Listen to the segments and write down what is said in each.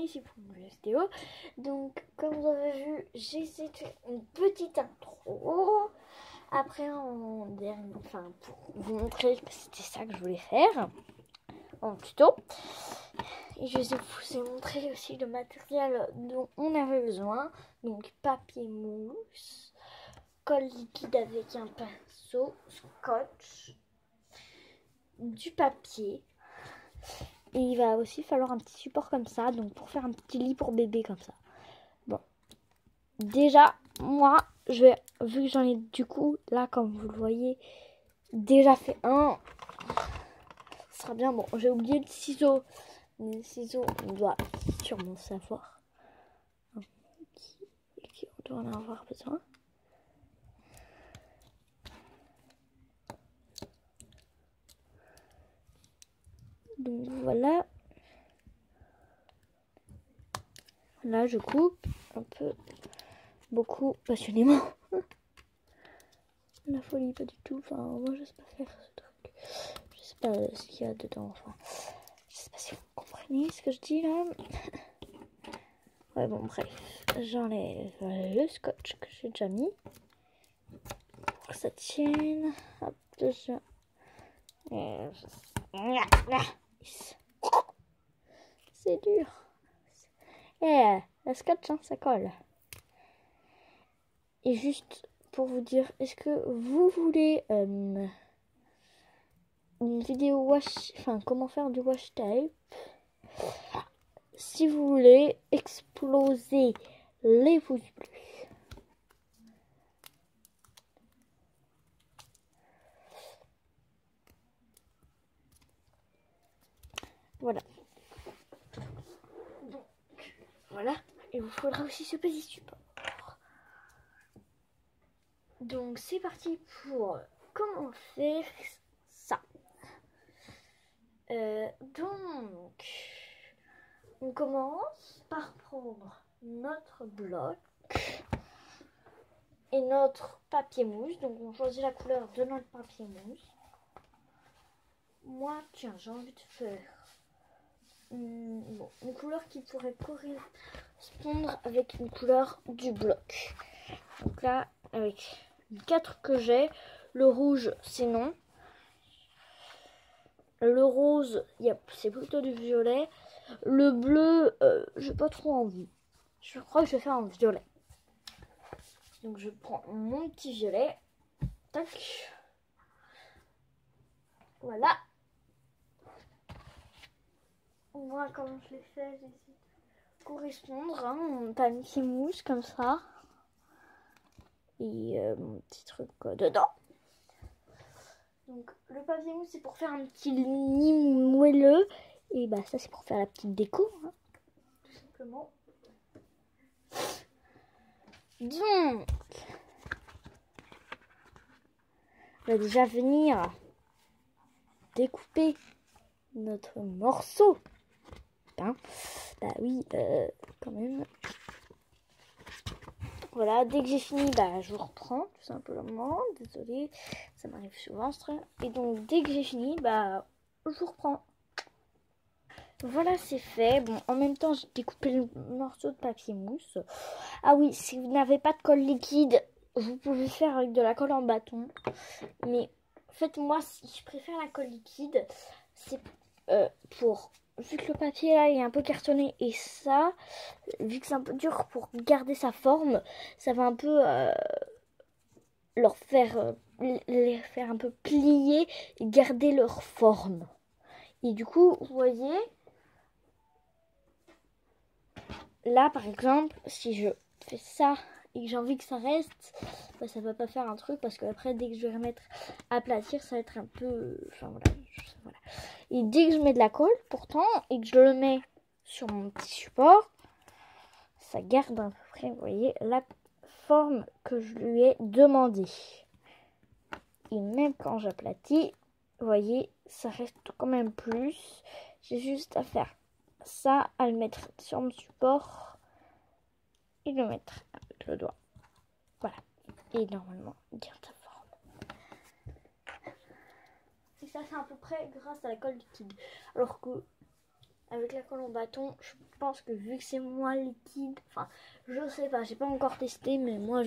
ici pour une nouvelle vidéo. Donc comme vous avez vu, j'ai essayé de faire une petite intro. Après pour vous montrer que c'était ça que je voulais faire en tuto. Et je vous ai montré aussi le matériel dont on avait besoin. Donc papier mousse, colle liquide avec un pinceau, scotch, du papier. Et il va aussi falloir un petit support comme ça, donc pour faire un petit lit pour bébé comme ça. Bon, déjà, moi, vu que j'en ai du coup, là, comme vous le voyez, déjà fait un. Ce sera bien. Bon, j'ai oublié le ciseau. Mais le ciseau, on doit sûrement savoir. On doit en avoir besoin. Donc voilà. Là, je coupe un peu, beaucoup, passionnément. La folie, pas du tout. Enfin, moi, je sais pas faire ce truc. Je sais pas ce qu'il y a dedans. Enfin, je sais pas si vous comprenez ce que je dis là. Ouais, bon, bref. J'enlève le scotch que j'ai déjà mis. Pour que ça tienne. Hop, déjà. C'est dur. Le scotch, hein, ça colle. Et juste pour vous dire, est-ce que vous voulez une vidéo wash, enfin comment faire du wash tape? Si vous voulez, explosez les pouces bleus. Voilà. Donc, voilà. Il vous faudra aussi ce petit support. Donc, c'est parti pour commencer ça. Donc, on commence par prendre notre bloc et notre papier mousse. Donc, on choisit la couleur de notre papier mousse. Moi, tiens, j'ai envie de faire une couleur qui pourrait correspondre avec une couleur du bloc. Donc là, avec les 4 que j'ai, le rouge, c'est non. Le rose, c'est plutôt du violet. Le bleu, j'ai pas trop envie. Je crois que je vais faire un violet. Donc je prends mon petit violet. Tac. Voilà. Moi, comme je l'ai fait, j'essaie de correspondre. Mon papier mousse comme ça. Et mon petit truc dedans. Donc le papier mousse, c'est pour faire un petit nid moelleux. Et bah ça, c'est pour faire la petite déco. Hein, tout simplement. Donc, on va déjà venir découper notre morceau. Hein, bah oui, quand même. Voilà, dès que j'ai fini, bah je vous reprends tout simplement. Désolée, ça m'arrive souvent ce truc. Et donc dès que j'ai fini, bah je vous reprends. Voilà, c'est fait. Bon, en même temps, j'ai découpé le morceau de papier mousse. Ah oui, si vous n'avez pas de colle liquide, vous pouvez faire avec de la colle en bâton. Mais en fait, moi, si je préfère la colle liquide, c'est pour... Vu que le papier là il est un peu cartonné et ça, vu que c'est un peu dur pour garder sa forme, ça va un peu les faire un peu plier et garder leur forme. Et du coup, vous voyez, là par exemple, si je fais ça et que j'ai envie que ça reste, bah, ça va pas faire un truc parce que après dès que je vais remettre à aplatir, ça va être un peu... Enfin voilà. Et dès que je mets de la colle, pourtant, et que je le mets sur mon petit support, ça garde à peu près, vous voyez, la forme que je lui ai demandé. Et même quand j'aplatis, vous voyez, ça reste quand même plus. J'ai juste à faire ça, à le mettre sur mon support et le mettre avec le doigt. Voilà. Et normalement, il garde sa forme. Et ça, c'est à peu près grâce à la colle liquide. Alors que avec la colle en bâton, je pense que vu que c'est moins liquide, enfin, je sais pas, j'ai pas encore testé, mais moi,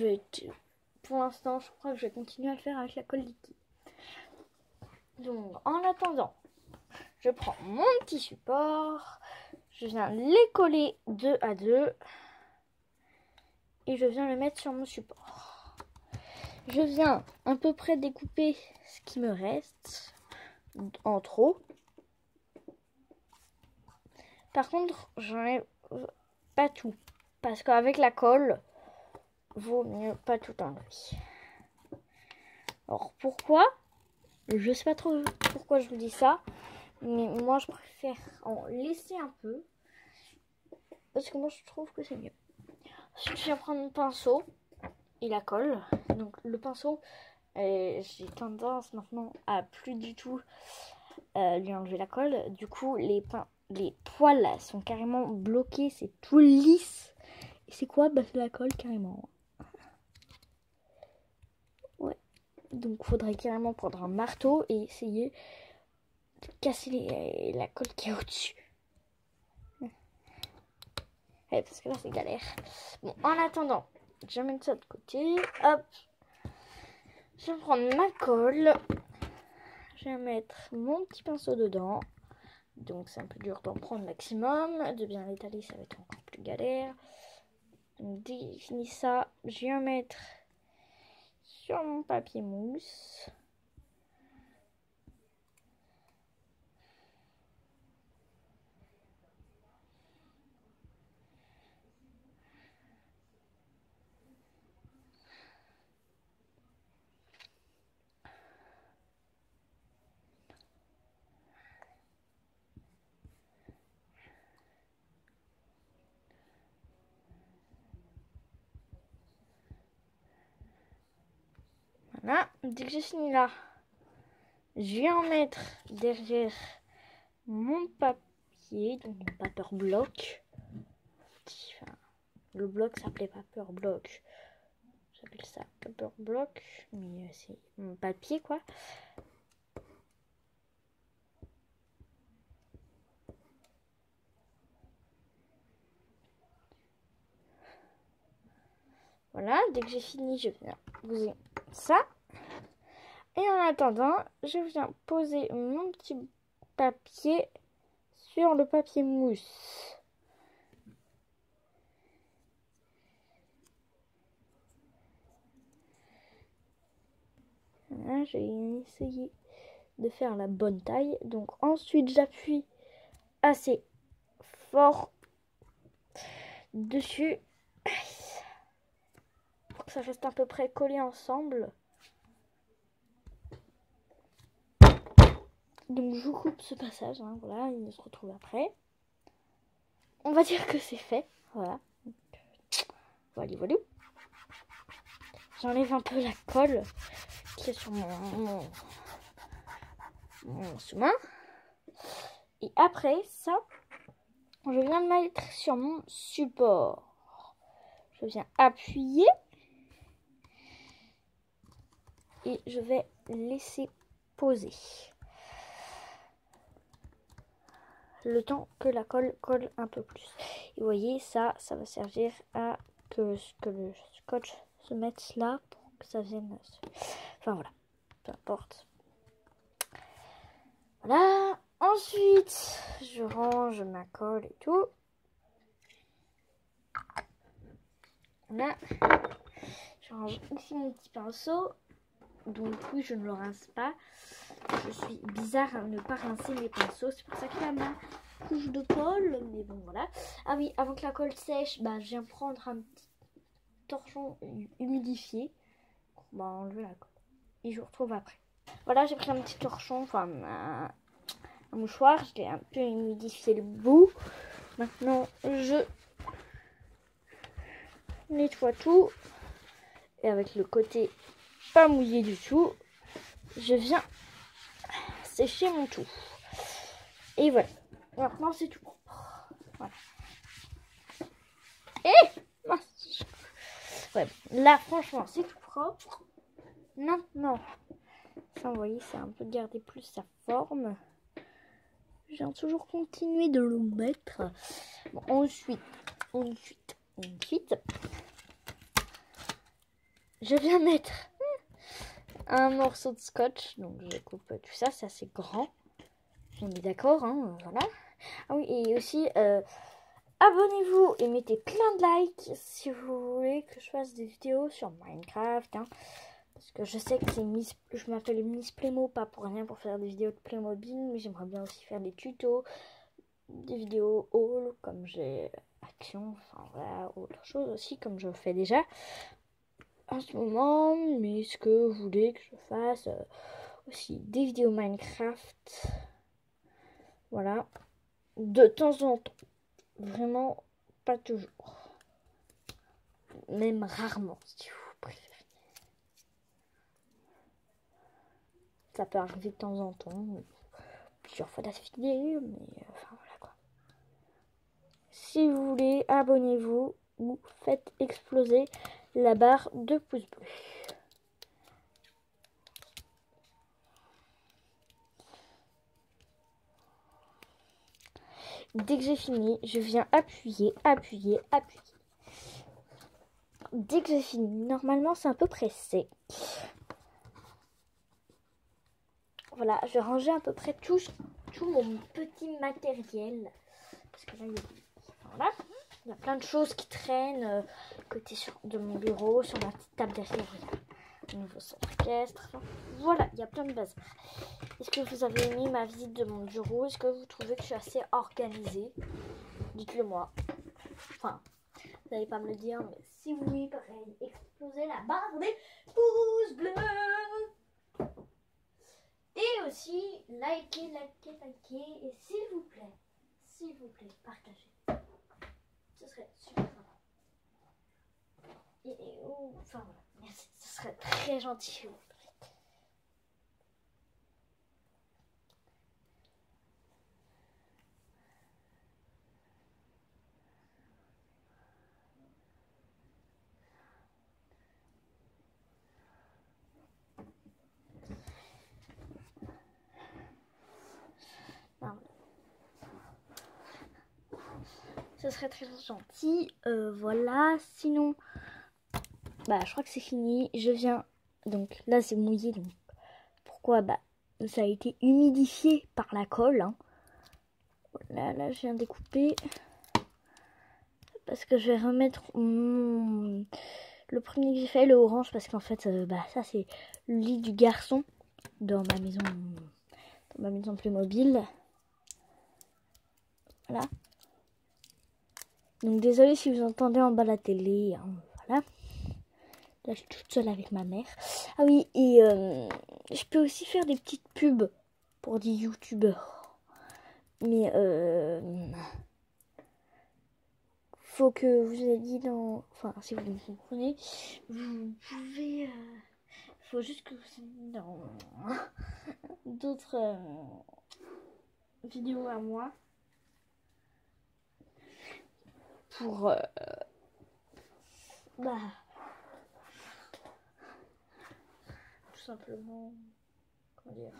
pour l'instant, je crois que je vais continuer à le faire avec la colle liquide. Donc, en attendant, je prends mon petit support, je viens les coller 2 à 2 et je viens le mettre sur mon support. Je viens à peu près découper ce qui me reste en trop. Par contre, j'enlève pas tout parce qu'avec la colle, vaut mieux pas tout enlever. Alors pourquoi? Je sais pas trop pourquoi je vous dis ça, mais moi je préfère en laisser un peu parce que moi je trouve que c'est mieux. Ensuite, je vais prendre mon pinceau et la colle. Donc le pinceau, j'ai tendance maintenant à plus du tout lui enlever la colle. Du coup, les poils là, sont carrément bloqués, c'est tout lisse. Et c'est quoi? Bah c'est la colle carrément. Ouais. Donc faudrait carrément prendre un marteau et essayer de casser la colle qui est au-dessus. Ouais, parce que là c'est galère. Bon, en attendant, je vais mettre ça de côté. Hop. Je vais prendre ma colle. Je vais mettre mon petit pinceau dedans. Donc c'est un peu dur d'en prendre maximum. De bien l'étaler, ça va être encore plus galère. Donc dès que j'ai fini ça, je vais en mettre sur mon papier mousse. Voilà, dès que j'ai fini là, je vais en mettre derrière mon papier, donc mon paper block. Enfin, le bloc s'appelait paper block. J'appelle ça paper block, mais c'est mon papier quoi. Voilà, dès que j'ai fini, je viens poser ça. Et en attendant, je viens poser mon petit papier sur le papier mousse. Voilà, j'ai essayé de faire la bonne taille. Donc ensuite, j'appuie assez fort dessus pour que ça reste à peu près collé ensemble. Donc je vous coupe ce passage, hein, voilà, il se retrouve après. On va dire que c'est fait, voilà. Voilà, voilà. J'enlève un peu la colle qui est sur mon sous-main. Et après ça, je viens de mettre sur mon support. Je viens appuyer et je vais laisser poser. Le temps que la colle colle un peu plus. Et vous voyez, ça va servir à que le scotch se mette là pour que ça vienne. Enfin voilà, peu importe. Voilà. Ensuite, je range ma colle et tout. Voilà. Je range ici mon petit pinceau. Donc oui, je ne le rince pas. Je suis bizarre à ne pas rincer mes pinceaux. C'est pour ça qu'il y a ma couche de colle. Mais bon, voilà. Ah oui, avant que la colle sèche, bah, je viens prendre un petit torchon humidifié. On va enlever la colle. Et je vous retrouve après. Voilà, j'ai pris un petit torchon, enfin un mouchoir. Je l'ai un peu humidifié le bout. Maintenant, je nettoie tout. Et avec le côté pas mouillé du tout, je viens sécher mon tout. Et voilà. Maintenant, c'est tout propre. Voilà. Et ouais, là, franchement, c'est tout propre. Maintenant, ça, vous voyez, c'est un peu garder plus sa forme. j'ai toujours continué de le mettre. Bon, ensuite, je viens mettre un morceau de scotch. Donc je coupe tout ça, c'est assez grand. On est d'accord, hein, voilà. Ah oui, et aussi, abonnez-vous et mettez plein de likes si vous voulez que je fasse des vidéos sur Minecraft. Hein, parce que je sais que je m'appelle Miss Playmo, pas pour rien, pour faire des vidéos de Playmobil. Mais j'aimerais bien aussi faire des tutos, des vidéos haul, comme j'ai action, enfin voilà, autre chose aussi, comme je fais déjà en ce moment. Mais est-ce que vous voulez que je fasse aussi des vidéos Minecraft? Voilà, de temps en temps, vraiment pas toujours, même rarement si vous préférez. Ça peut arriver de temps en temps, plusieurs fois d'affilée, mais enfin voilà quoi. Si vous voulez, abonnez-vous ou faites exploser la barre de pouces bleus. Dès que j'ai fini, je viens appuyer. Dès que j'ai fini, normalement c'est à peu près sec. Voilà, je vais ranger à peu près tout mon petit matériel. Parce que là, voilà, il y a plein de choses qui traînent côté de mon bureau, sur ma petite table derrière. Il y a un nouveau centre équestre. Enfin, voilà, il y a plein de bazar. Est-ce que vous avez aimé ma visite de mon bureau? Est-ce que vous trouvez que je suis assez organisée? Dites-le moi. Enfin, vous n'allez pas me le dire, mais si oui, pareil, explosez la barre des pouces bleus. Et aussi, likez, et s'il vous plaît, partagez. Ce serait super sympa. Enfin voilà, merci, ce serait très gentil. Ce serait très gentil. Voilà, sinon, je crois que c'est fini. Je viens, donc là c'est mouillé, donc pourquoi? Ça a été humidifié par la colle. Hein. Voilà, là je viens découper. Parce que je vais remettre le premier que j'ai fait, le orange, parce qu'en fait, ça c'est le lit du garçon dans ma maison Playmobil. Voilà. Donc désolée si vous entendez en bas la télé. Hein, voilà. Là je suis toute seule avec ma mère. Ah oui, et je peux aussi faire des petites pubs pour des youtubeurs. Mais faut que vous ayez dit dans... Enfin, si vous me comprenez, vous pouvez... faut juste que vous ayez dans d'autres vidéos à moi. Pour... tout simplement... Comment dire...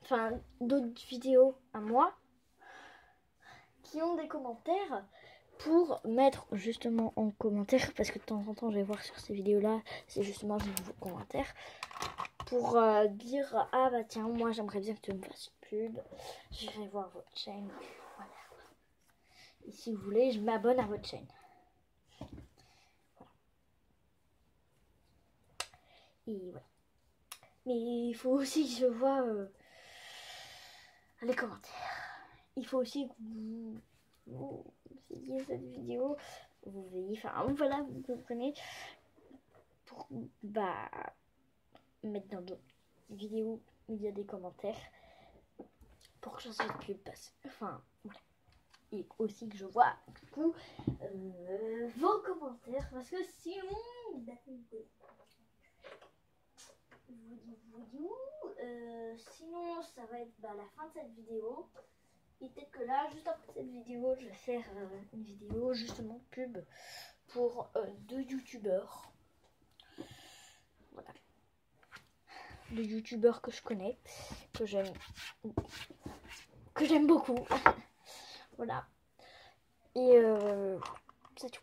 Enfin, d'autres vidéos à moi qui ont des commentaires pour mettre justement en commentaire, parce que de temps en temps je vais voir sur ces vidéos là, c'est justement des nouveaux commentaires pour dire ah bah tiens, moi j'aimerais bien que tu me fasses une pub, j'irai voir votre chaîne, voilà. Et si vous voulez, je m'abonne à votre chaîne. Voilà. Et voilà. Mais il faut aussi que je vois les commentaires. Il faut aussi que vous ayez cette vidéo, vous veillez, enfin voilà, vous comprenez, pour mettre dans d'autres vidéos où il y a des commentaires pour que je fasse plus passe. Enfin voilà. Et aussi que je vois du coup vos commentaires, parce que sinon sinon ça va être la fin de cette vidéo. Et peut-être que là, juste après cette vidéo, je vais faire une vidéo justement pub pour deux youtubeurs. Voilà. de youtubeurs que je connais, que j'aime beaucoup. Voilà. Et c'est tout.